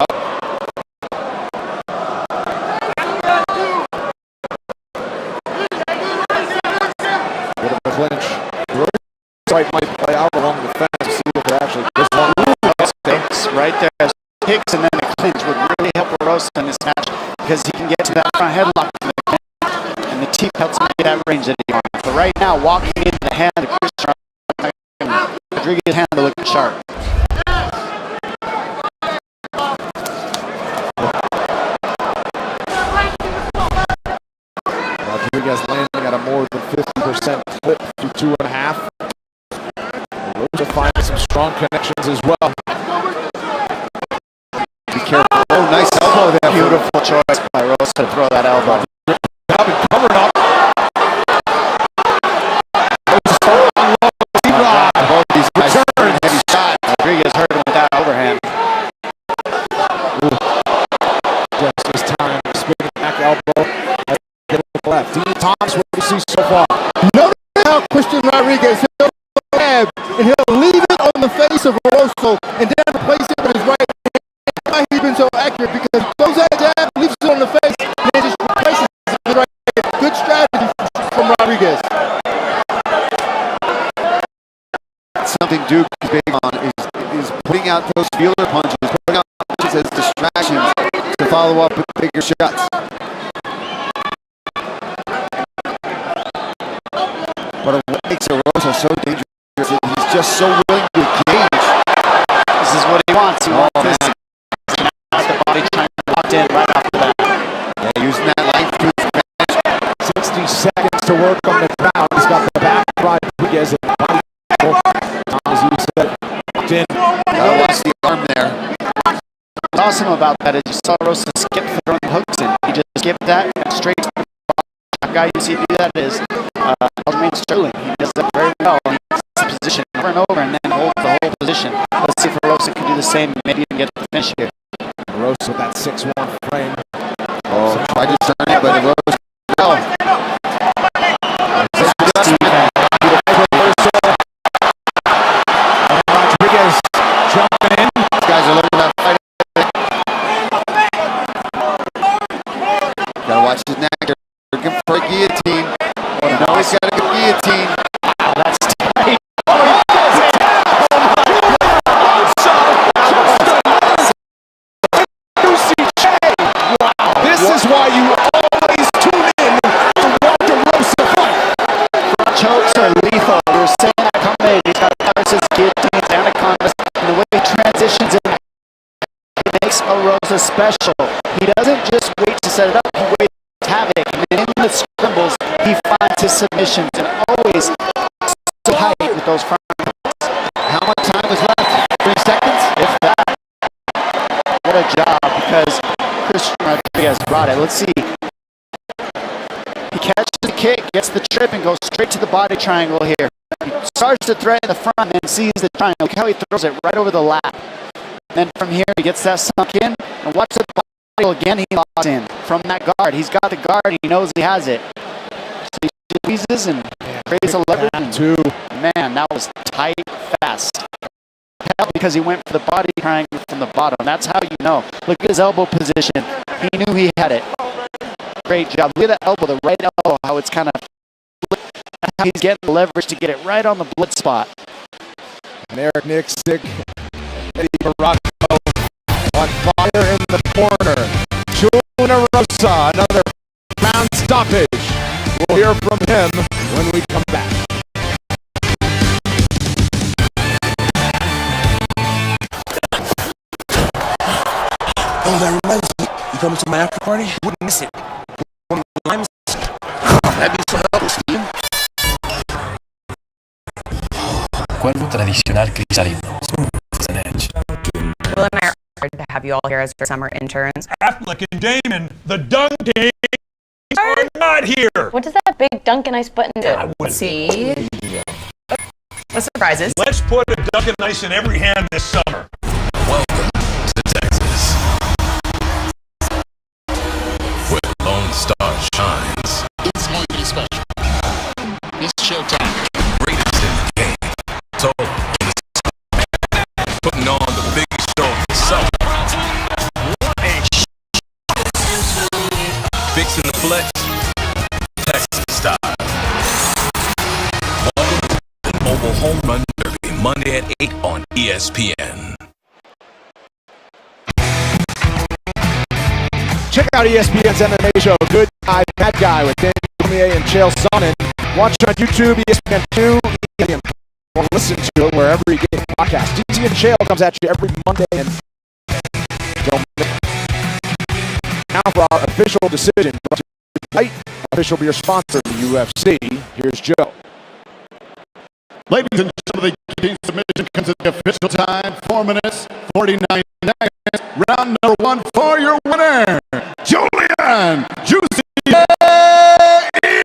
Bit of a clinch. Rosa might play out along the fence to see if they're actually this one. Kicks right there. Kicks and then the clinch would really help Rosa in this match because he can get to that front headlock and the teeth helps him get that range that he wants. But right now, walking into the hand of Christian Rodriguez's hand to look sharp. Rodriguez landing at a more than 50% clip through 2.5. Rosa finding some strong connections as well. Be careful. Oh, nice elbow there. Beautiful choice by Rosa to throw that elbow. Covered up. Both these guys throwing heavy shot. Rodriguez hurt him with that overhand. Just this time, spinning back elbow. Get it left. Dean Thomas, what do you see so far? Notice how Christian Rodriguez he'll grab and he'll leave it on the face of Rosa and then replace it with his right hand. Why he's been so accurate because those that jab leaves it on the face and then just replaces it with the right hand. Good strategy from Rodriguez. Something Duke is big on is putting out those feeler punches, putting out punches as distractions to follow up with bigger shots. But what makes Rosa so dangerous is he's just so willing to engage. This is what he wants. He wants this. Out the body trying to lock in right after that. Yeah, using that length to his advantage. 60 seconds to work on the ground. He's got the back Rodriguez and the body. As you said, in. Gotta watch the arm there. What's awesome about that is you saw Rosa skip throwing hooks in. He just skipped that straight to the body. The guy you see do that is Aljamain Sterling. He does that very well. He gets the position over and over and then holds the whole position. Let's see if Rosa can do the same and maybe even get the finish here. Rosa with that 6-1 frame. Oh, tried to turn it, but Rosa no. Rodriguez jumping in. These guys are looking at fight. Gotta watch his neck. They're looking for a guillotine. Oh, no, he's got a good guillotine. Wow, that's tight. This is why you always tune in to watch a Rosa fight. Chokes are lethal. We were saying that coming in. He's got viruses, guillotines, anacondas, and the way he transitions in, he makes a Rosa special. He doesn't just wait to set it up, he waits to havoc. And then in the scrambles, he finds his submissions and always so tight with those front. How much time was left? 3 seconds? If that. What a job, because Christian Rodriguez brought it. Let's see. He catches the kick, gets the trip, and goes straight to the body triangle here. He starts to thread in the front and sees the triangle. Look how he throws it right over the lap. And then from here, he gets that sunk in. And watch the body again, he locks in from that guard. He's got the guard, he knows he has it. So he squeezes and creates a leverage. Man, that was tight, fast. Because he went for the body triangle from the bottom. That's how you know. Look at his elbow position. He knew he had it. Great job. Look at the elbow, the right elbow, how it's kind of... That's how he's getting the leverage to get it right on the blood spot. And Eric Nixick, Eddie Baracco on fire in the corner. Julian Rosa, another round stoppage. We'll hear from him when we come back. Oh, that reminds me. You coming to my after party? You wouldn't miss it. Limes. That'd be so helpful, Steven. Cuervo tradicional cristalino. Smooth as an edge. Will and I are honored to have you all here as our summer interns. Affleck and Damon, the Dunk Kings, are not here. What does that big Dunkin' Ice button do? wouldn't. See? The surprises. Let's put a Dunkin' Ice in every hand this summer. Welcome to Texas, where the Lone Star shines. It's going to be special. It's showtime. Greatest in the game. So, putting on the biggest show of the summer. Fixing the flex, Texas style. Welcome to the Mobile Home Run Derby, Monday at 8 on ESPN. Check out ESPN's MMA show, Good Guy, Bad Guy, with Dan Cormier and Chael Sonnen. Watch on YouTube, ESPN2, ESPN, or listen to it wherever you get your podcast. DT and Chael comes at you every Monday, and don't miss it. Now for our official decision, right? Official beer sponsor of the UFC. Here's Joe. Ladies and gentlemen, the guillotine submission comes at the official time, 4 minutes, 49 seconds. Round number 1 for your winner, Julian Juicy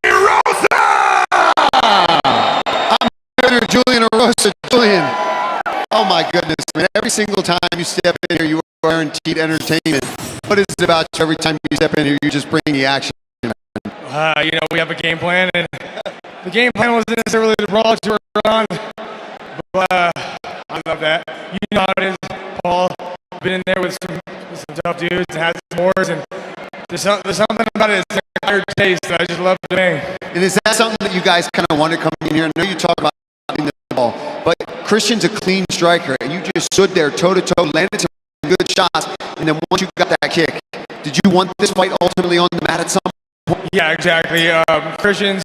Rosa! I'm here, Julian Rosa. Julian, oh my goodness, man. Every single time you step in here, you are guaranteed entertainment. What is it about you every time you step in here, you just bring the action? We have a game plan, and the game plan wasn't necessarily the brawl you were on, but I love that. You know how it is, Paul. Been in there with some tough dudes and had some wars, and there's something about it. It's an acquired taste that I just love doing. And is that something that you guys kind of want to come in here? I know you talk about in the ball, but Christian's a clean striker, and you just stood there toe-to-toe, landed some good shots, and then once you got that kick, did you want this fight ultimately on the mat at some point? Yeah, exactly. Christian's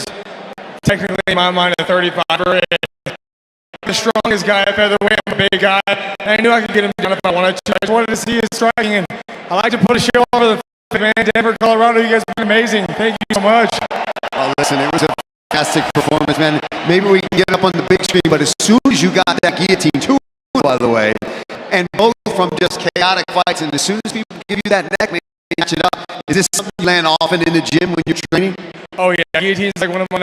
technically, in my mind, a 35er. The strongest guy at featherweight. I'm a big guy. And I knew I could get him down if I wanted to. I just wanted to see his striking, and I like to put a show over the man. Denver, Colorado, you guys have been amazing. Thank you so much. Oh, listen, it was a fantastic performance, man. Maybe we can get up on the big screen, but as soon as you got that guillotine, 2, by the way, and both from just chaotic fights, and as soon as people give you that neck, man, match it up. Is this something you land often in the gym when you're training? Oh yeah, guillotine's like one of my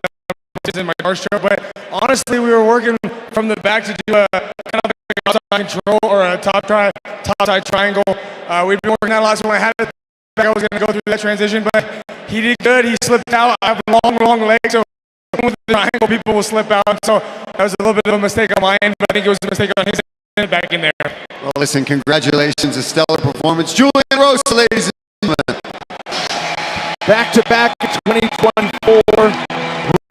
in my car show, but honestly, we were working from the back to do a kind of like outside control or a top side triangle. We've been working that a lot, so when I had it back, I was going to go through that transition, but he did good. He slipped out. I have long legs, so with the triangle, people will slip out. So that was a little bit of a mistake on my end, but I think it was a mistake on his end back in there. Well, listen, congratulations, a stellar performance. Julian Rosa, ladies and gentlemen. Back-to-back 2024.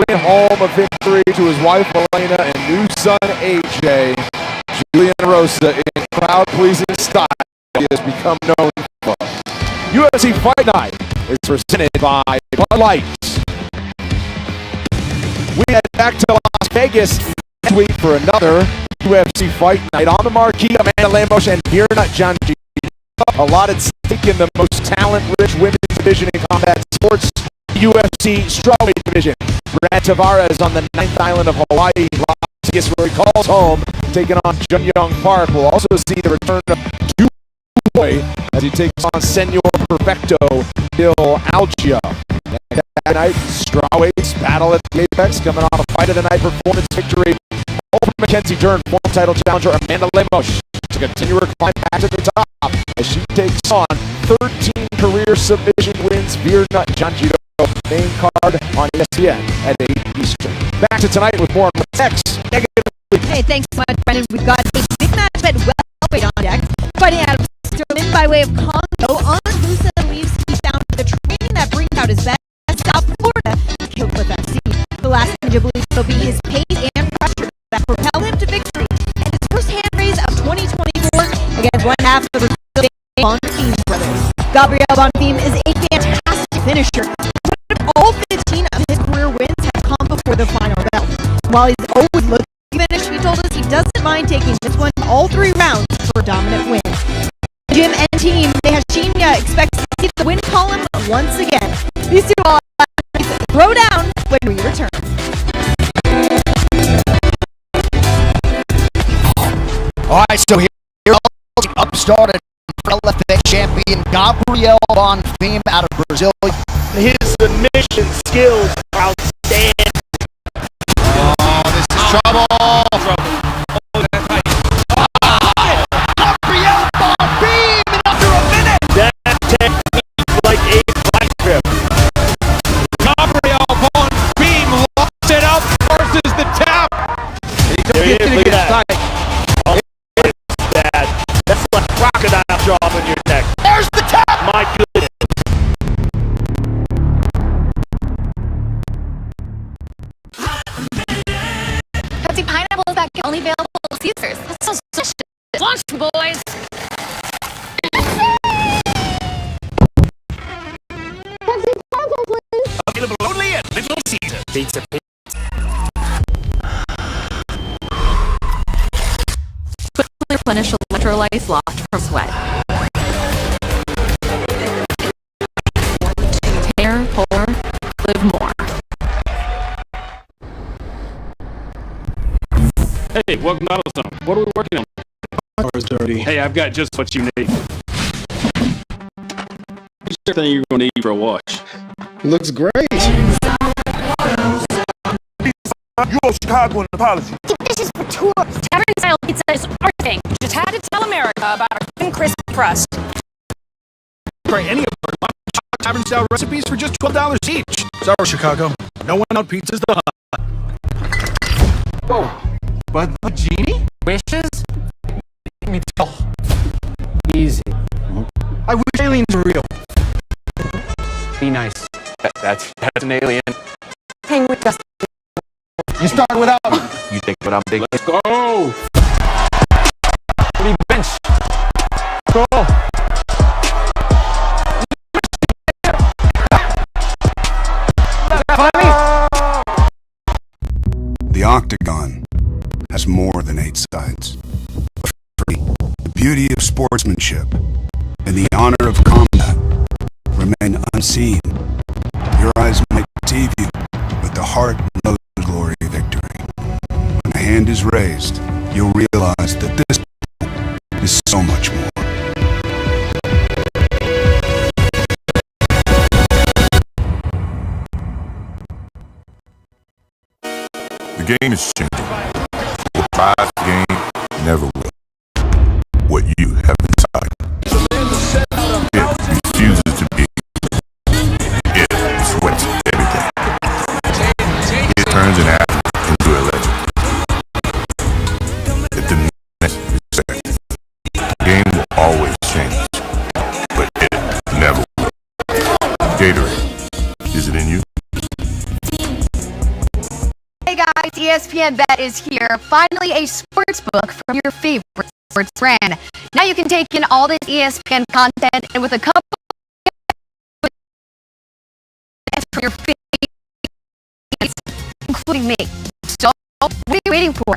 Bringing home a victory to his wife Elena and new son AJ. Julian Rosa, in crowd-pleasing style, he has become known for. UFC Fight Night is presented by Bud Light. We head back to Las Vegas next week for another UFC Fight Night. On the marquee, Amanda Lemos and Virna Janji A lot at stake in the most talent-rich women's division in combat sports, UFC strawweight division. Brad Tavares on the 9th island of Hawaii, Las where he calls home, taking on Junyoung Park. We'll also see the return of Boy as he takes on Senor Perfecto Bill Algeo. That night, strawweights battle at the Apex, coming off a fight of the night performance victory over Mackenzie Dern, former title challenger Amanda Lemos, to continue her climb back to the top as she takes on 13 career submission wins. Veer Nut Janjiro, main card on ESPN at 8 Eastern. Back to tonight with more on X. Hey, thanks so much, Brendan. We've got a big match at welterweight on deck. Fighting out of Sterling by way of Congo, Arhusa leaves down to the training that brings out his best South Florida Kill Cliff FC. The last ninja believes will be his pace and pressure that propel him to victory and his first hand raise of 2024 against one half of the Brazilian Bonfim brothers. Gabriel Bonfim is a fantastic finisher. All 15 of his career wins have come before the final bell. While he's always looking to finish, he told us he doesn't mind taking this one all 3 rounds for a dominant win. Jim and team Tehashinya expects to see the win column once again. These two all throw down when we return. All right, so here upstart and LFA champion Gabriel Bonfim out of Brazil. His submission skills are outstanding. Oh, this is trouble. Gabriel Bonfim in under a minute. That technique like a black grip. Gabriel Bonfim locks it up versus the tap. There he is, look at that. Oh, it's bad. That's like crocodile jaw on your neck. There's the tap. My goodness. Pepsi Pineapple is back, only available at Caesars. That's so delicious. Launch, boys. Pepsi Pineapple, please. Available only at Little Caesars. Pizza. Quickly replenish electrolytes lost from sweat. Tear, pour, live more. Hey, welcome to AutoZone. What are we working on? Car's dirty. Hey, I've got just what you need. What's everything you're going to need for a wash? Looks great. You owe Chicago an apology. This is for tours. Tavern-style pizza is our thing. Just had to tell America about our thin, crispy crust. Try any of our tavern-style recipes for just $12 each. Sorry, Chicago. No one out pizza's the Whoa. But the genie? Wishes? Let me tell. Easy. I wish aliens were real. Be nice. That's an alien. Hang with us. You start without me. You take what I'm big. Let's go. Pretty bench. Go. The octagon has more than 8 sides. The beauty of sportsmanship and the honor of combat remain unseen. Your eyes might deceive you, but the heart knows the glory of victory. When a hand is raised, you'll realize that this is so much more. The game is changing. The prize game never will. What you have inside. It refuses to be. It sweats everything. It turns an athlete into a legend. It demands respect. The game will always change, but it never will. Gatorade, is it in you? Hey guys, ESPN Bet is here. Finally a sports book from your favorite sports brand. Now you can take in all this ESPN content and with a couple for your favorites, including me. So, what are you waiting for?